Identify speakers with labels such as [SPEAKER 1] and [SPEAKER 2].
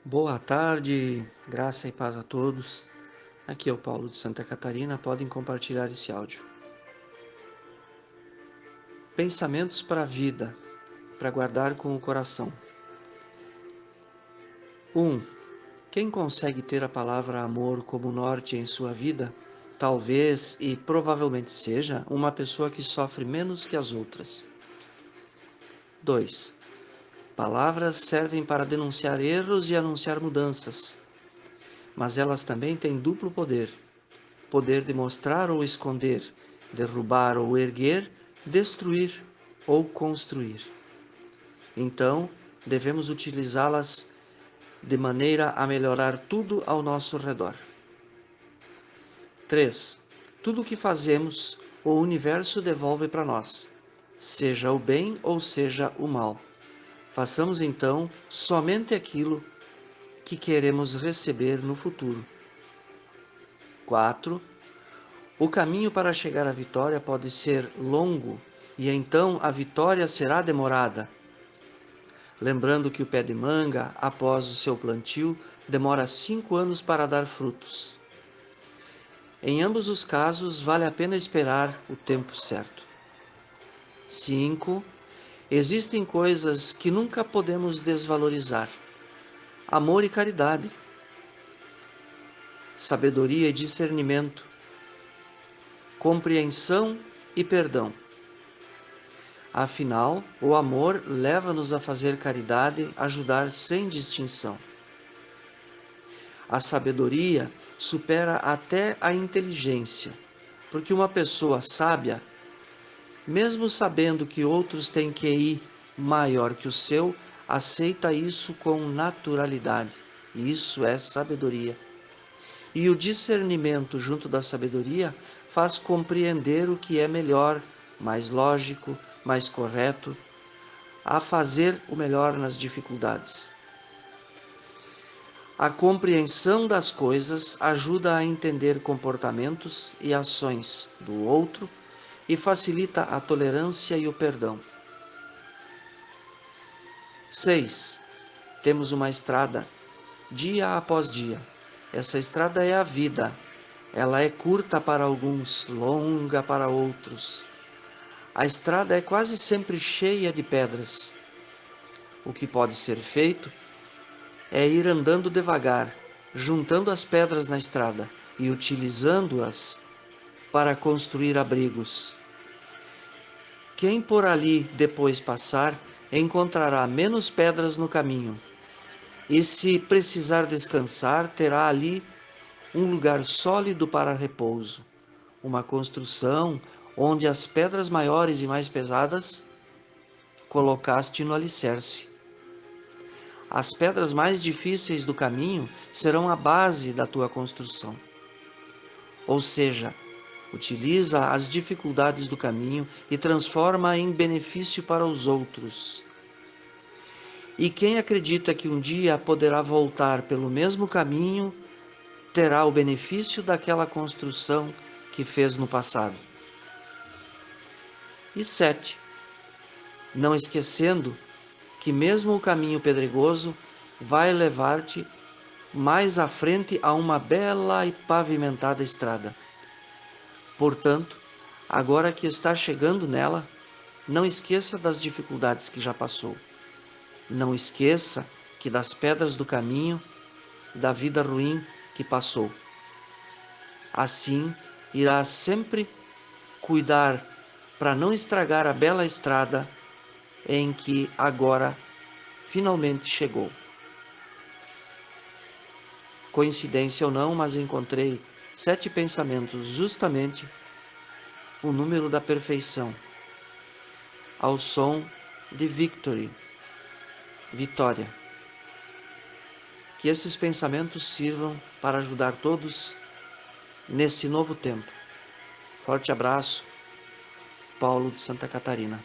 [SPEAKER 1] Boa tarde, graça e paz a todos. Aqui é o Paulo de Santa Catarina, podem compartilhar esse áudio. Pensamentos para a vida, para guardar com o coração. 1. Quem consegue ter a palavra amor como norte em sua vida, talvez e provavelmente seja uma pessoa que sofre menos que as outras. 2. Palavras servem para denunciar erros e anunciar mudanças, mas elas também têm duplo poder. Poder de mostrar ou esconder, derrubar ou erguer, destruir ou construir. Então, devemos utilizá-las de maneira a melhorar tudo ao nosso redor. 3. Tudo o que fazemos, o universo devolve para nós, seja o bem ou seja o mal. Façamos então somente aquilo que queremos receber no futuro. 4. O caminho para chegar à vitória pode ser longo e então a vitória será demorada. Lembrando que o pé de manga, após o seu plantio, demora 5 anos para dar frutos. Em ambos os casos, vale a pena esperar o tempo certo. 5. Existem coisas que nunca podemos desvalorizar: amor e caridade, sabedoria e discernimento, compreensão e perdão. Afinal, o amor leva-nos a fazer caridade, ajudar sem distinção. A sabedoria supera até a inteligência, porque uma pessoa sábia, mesmo sabendo que outros têm QI maior que o seu, aceita isso com naturalidade. Isso é sabedoria. E o discernimento junto da sabedoria faz compreender o que é melhor, mais lógico, mais correto, a fazer o melhor nas dificuldades. A compreensão das coisas ajuda a entender comportamentos e ações do outro e facilita a tolerância e o perdão. 6. Temos uma estrada, dia após dia. Essa estrada é a vida. Ela é curta para alguns, longa para outros. A estrada é quase sempre cheia de pedras. O que pode ser feito é ir andando devagar, juntando as pedras na estrada e utilizando-as para construir abrigos. Quem por ali depois passar, encontrará menos pedras no caminho. E se precisar descansar, terá ali um lugar sólido para repouso, uma construção onde as pedras maiores e mais pesadas colocaste no alicerce. As pedras mais difíceis do caminho serão a base da tua construção. Ou seja, utiliza as dificuldades do caminho e transforma em benefício para os outros. E quem acredita que um dia poderá voltar pelo mesmo caminho, terá o benefício daquela construção que fez no passado. E 7. Não esquecendo que mesmo o caminho pedregoso vai levar-te mais à frente a uma bela e pavimentada estrada. Portanto, agora que está chegando nela, não esqueça das dificuldades que já passou. Não esqueça que das pedras do caminho, da vida ruim que passou. Assim, irá sempre cuidar para não estragar a bela estrada em que agora finalmente chegou. Coincidência ou não, mas encontrei 7 pensamentos, justamente o número da perfeição, ao som de Victory, vitória. Que esses pensamentos sirvam para ajudar todos nesse novo tempo. Forte abraço, Paulo de Santa Catarina.